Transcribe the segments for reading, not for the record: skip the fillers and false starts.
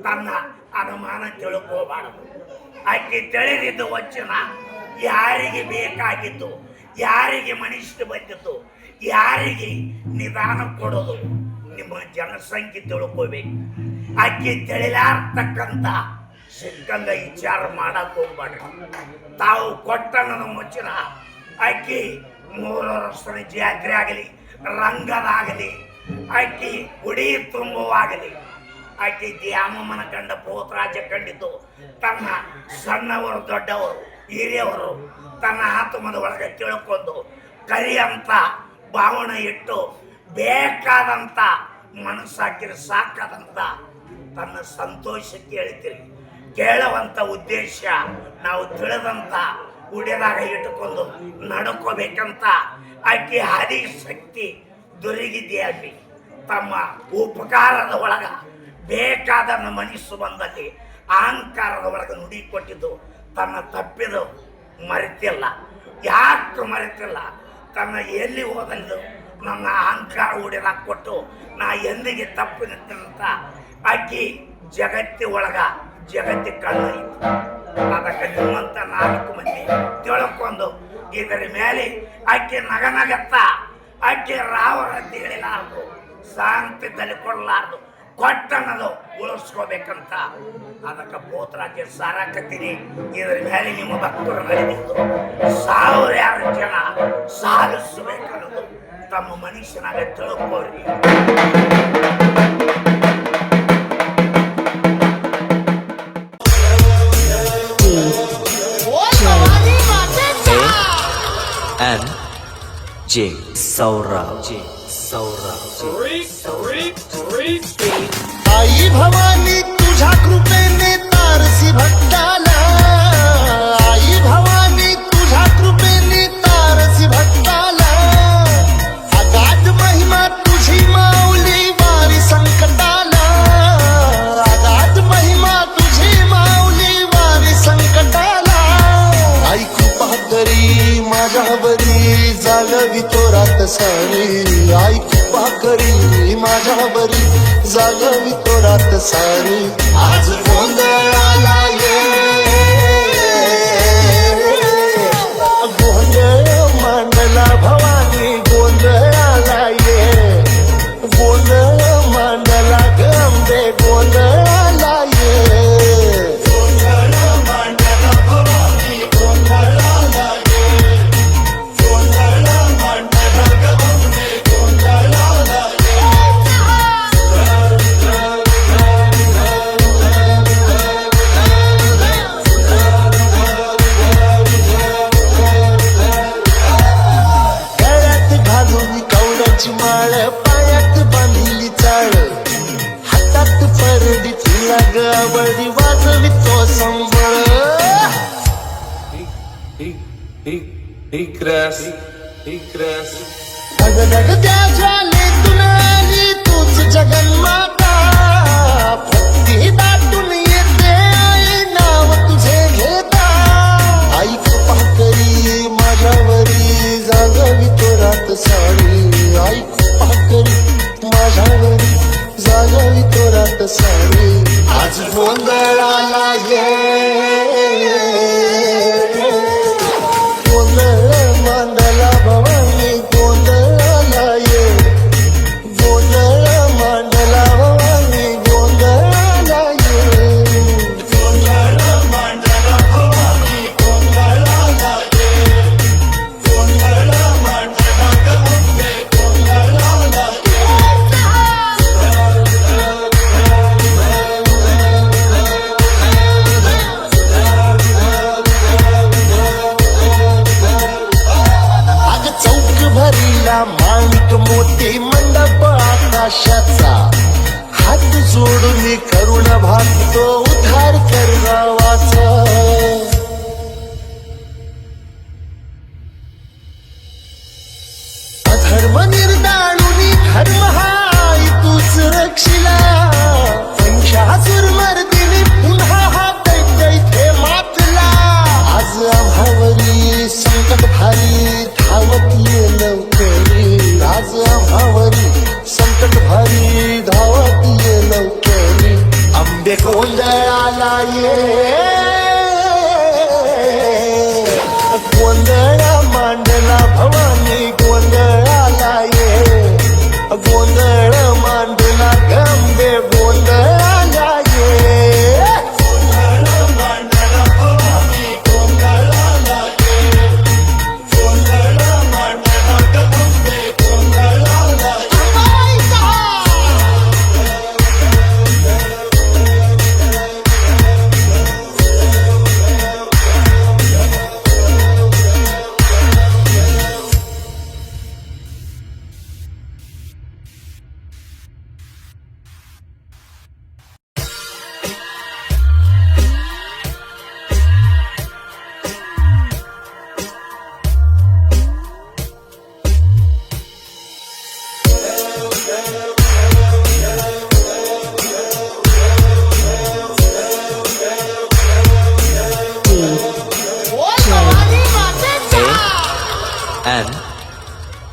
ತನ್ನ ಅನುಮಾನ ತಿಳ್ಕೋಬಾರದು. ಆಕೆ ತಿಳಿದಿದ್ದು ವಚನ ಯಾರಿಗೆ ಬೇಕಾಗಿತ್ತು, ಯಾರಿಗೆ ಮನುಷ್ಯ ಬಂದಿತ್ತು, ಯಾರಿಗೆ ನಿಧಾನ ಕೊಡೋದು ನಿಮ್ಮ ಜನಸಂಖ್ಯೆ ತಿಳ್ಕೋಬೇಕು. ಆಕೆ ತಿಳಿಲಾರ್ತಕ್ಕಂಥ ಸಿಕ್ಕಂಗ ವಿಚಾರ ಮಾಡಕ್ ಹೋಗ್ಬೇಡ್ರಿ. ತಾವು ಕೊಟ್ಟಣ್ಣನ ಮುಚ್ಚಿನ ಆಕಿ 3 ವರ್ಷದ ಜಾತ್ರೆ ಆಗಲಿ, ರಂಗದಾಗಲಿ, ಆಕಿ ಗುಡಿ ತುಂಬುವಾಗಲಿ, ಆಕಿ ದ್ಯಾಮಮ್ಮನ ಕಂಡ ಪೋತರಾಜ ಕಂಡಿದ್ದು ತನ್ನ ಸಣ್ಣವರು ದೊಡ್ಡವರು ಹಿರಿಯವರು ತನ್ನ ಆತ್ಮದ ಒಳಗೆ ತಿಳ್ಕೊಂಡು ಕರಿಯಂತ ಭಾವನೆ ಇಟ್ಟು ಬೇಕಾದಂತ ಮನಸ್ಸಾಕಿರಿ ಸಾಕಾದಂತ ತನ್ನ ಸಂತೋಷಕ್ಕೆ ಹೇಳ್ತೀರಿ. ಕೇಳುವಂತ ಉದ್ದೇಶ ನಾವು ತಿಳಿದಂತ ಉಡಿದಾಗ ಇಟ್ಟುಕೊಂಡು ನಡ್ಕೋಬೇಕಂತ ಆಕೆ ಹರಿ ಶಕ್ತಿ ದೊರಗಿದೆಯಾಗಿ ತಮ್ಮ ಉಪಕಾರದ ಒಳಗ ಬೇಕಾದ ಮನಸ್ಸು ಬಂದಲ್ಲಿ ಅಹಂಕಾರದ ಒಳಗೆ ನುಡಿ ಕೊಟ್ಟಿದ್ದು ತನ್ನ ತಪ್ಪಿದು ಮರೆತಿಲ್ಲ. ಯಾಕೆ ಮರೆತಿಲ್ಲ? ತನ್ನ ಎಲ್ಲಿ ಹೋದಲ್ಲು ನನ್ನ ಅಹಂಕಾರ ಉಡಿದಾಗ ಕೊಟ್ಟು ನಾ ಎಂದಿಗೆ ತಪ್ಪು ನಿಂತ ಆಕಿ ಜಗತ್ತಿ ಒಳಗ ಜಗತ್ತಿ ಕಣ್ಣು ಇತ್ತು. ಅದಕ್ಕೆ ನಿಮ್ಮಂತ 4 ಮಂದಿ ತಿಳ್ಕೊಂಡು ಇದರ ಮೇಲೆ ಆಕೆ ನಗನಗತ್ತ ಆಕೆ ರಾವರ ಅಂತ ಹೇಳಿಲಾರ್ದು ಶಾಂತಿದಲ್ಲಿ ಕೊಡಲಾರ್ದು ಕೊಟ್ಟನ್ನದು ಉಳಿಸ್ಕೋಬೇಕಂತ ಅದಕ್ಕೆ ಪೋತರಾಜ ಸಾರಾಕತ್ತೀನಿ. ಇದರ ಮೇಲೆ ನಿಮ್ಮ ಭಕ್ತರು ನಡೆದಿದ್ದು 1000 ಜನ ಸಾಧಿಸಬೇಕನ್ನೋದು ತಮ್ಮ ಮನುಷ್ಯನಾಗ ತಿಳ್ಕೋರಿ. J Saura आई भवानी तुझ्या कृपेने तारसी भक्ताला, आई भवानी तुझ्या कृपेने तारसी भक्ताला, अगाध महिमा तुझी माऊली वारी संकटाला, अगाध महिमा तुझी माऊली वारी संकटाला, आई कृपा करी माझ्यावरी जागवी तोरात सारी, आई कृपा करी माझ्यावरी जागवी तोरात सारी, आज गोंधळाला ये गोंधळ मांडला भवानी, गोंधळाला ये गोंधळ मांडला गंबे, गोंधळाला ये गोंधळ मांडला भवानी, गोंधळाला ये गोंधळ मांडला गंबे, गोंधळाला माळ, पायात बांधिली चाळ, हातात परडी लाग आवडी वाजवी तो संबळ, धगधग त्या ज्वालेतून आली तूच जगन्माता, भक्ती दाटून येते आई नाव तुझे घेता, आई कृपा करी माझ्यावरी जागवी तोरात सारी, आई कृपा करी माझ्यावरी जागवी तोरात सारी, आज गोंधळाला ये गोंधळ मांडला भवानी, गोंधळाला ये गोंधळ मांडला भवानी, गोंधळाला ये गोंधळ मांडला भवानी, गोंधळाला ये गोंधळ मांडला गंबे, गोंधळाला चौक भरीला माणिक मोती मंडप आकाशाचा, हात जोडून करुण भागतो उद्धार कर गावाचा, अधर्म निर्दाळुनी धर्म हाय तूच रक्षिला, पंचासुर मर्दिनी पुन्हा हा दैत्य मातला, आज आम्हावरी संकट भारी धावत ये लवकरी, आज आम्हावरी संकट भारी धावत ये लवकरी, आंबे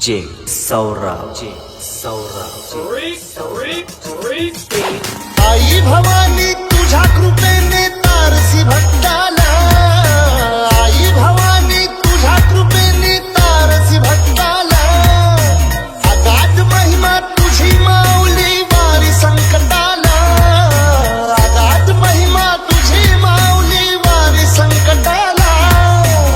जे सौराव आई भवानी तुझ्या कृपेने तारसी भक्ताला, आई भवानी तुझ्या कृपेने तारसी भक्ताला, अगाध महिमा तुझी माऊली वारी संकटाला, अगाध महिमा तुझी माऊली वारी संकटाला,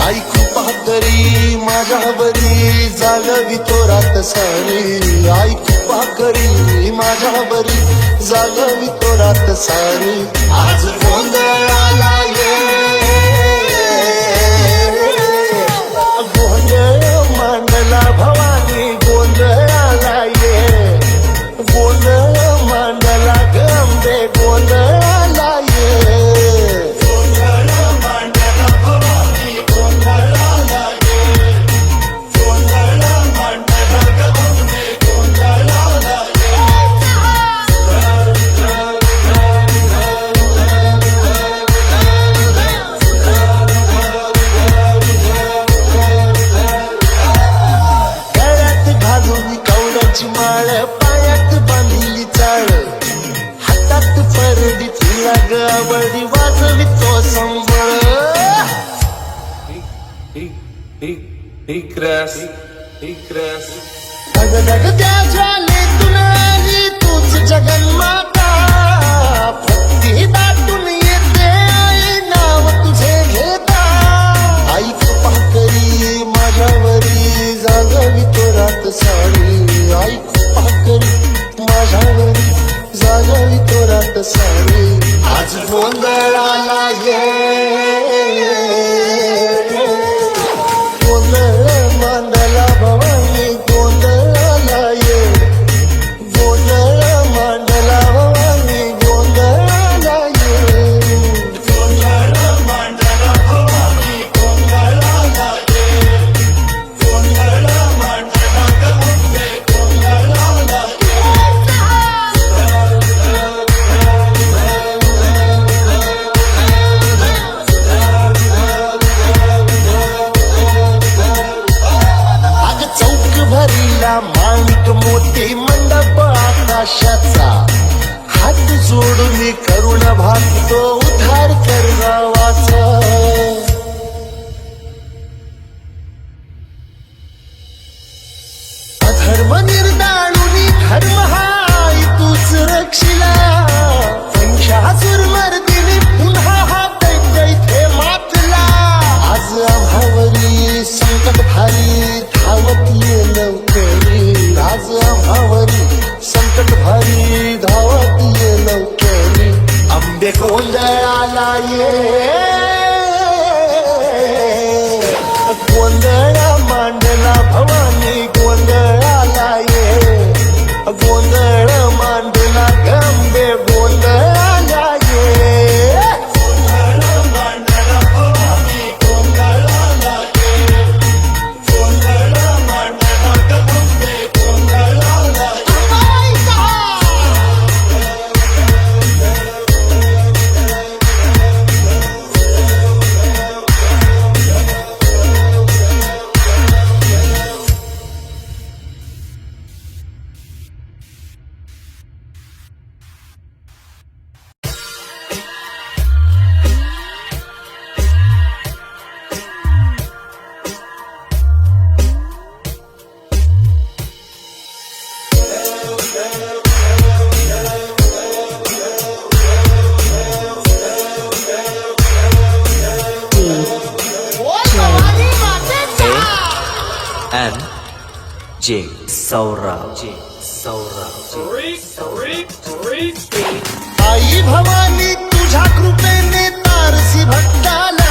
आई कृपा करी माझ्यावरी जागवी तो रात सारी, आई कृपा करी माझ्यावरी जागवी तो रात सारी, आज गोंधळाला ये गोंधळ मांडला भवानी, गोंधळाला ये गोंधळ मांडला गंबे, गोंधळाला ये माळ, पायात बांधिली चाळ, हातात परडी तिला गवडी वाजवी तो संबळ, धग धग त्या ज्वालेतून आली तूच जगन्माता, भक्ती दाटून येते आई नाव तुझे घेता, आई कृपा करी माझ्यावरी जागवी तो रात सारी, आई कृपा करी माझ्यावरी जागवी तो रात सारी, आज गोंधळाला ये गोंधळ मांडला भवानी, गोंधळाला ये गोंधळ मांडला भवानी, गोंधळाला ये भरीला माणिक मोती मंडप आकाशाचा, हात जोडून करुण भागतो उद्धार कर गावाचा, अधर्म निर्दाळुनी धर्म हाय तूच रक्षिला, पंचासुर मर्दिनी पुन्हा हा दैत्य मातला, आज आम्हावरी संकट भारी धावत ये लवकरी, आज आम्हावरी संकट भारी धावत ये लवकरी, आंबे गोंधळाला ये गोंधळ मांडला भवानी, गोंधळाला ये गोंधळ मांडला गंबे, गोंधळाला ये एन जे सौराव आई भवानी तुझ्या कृपेने तारसी भक्ताला,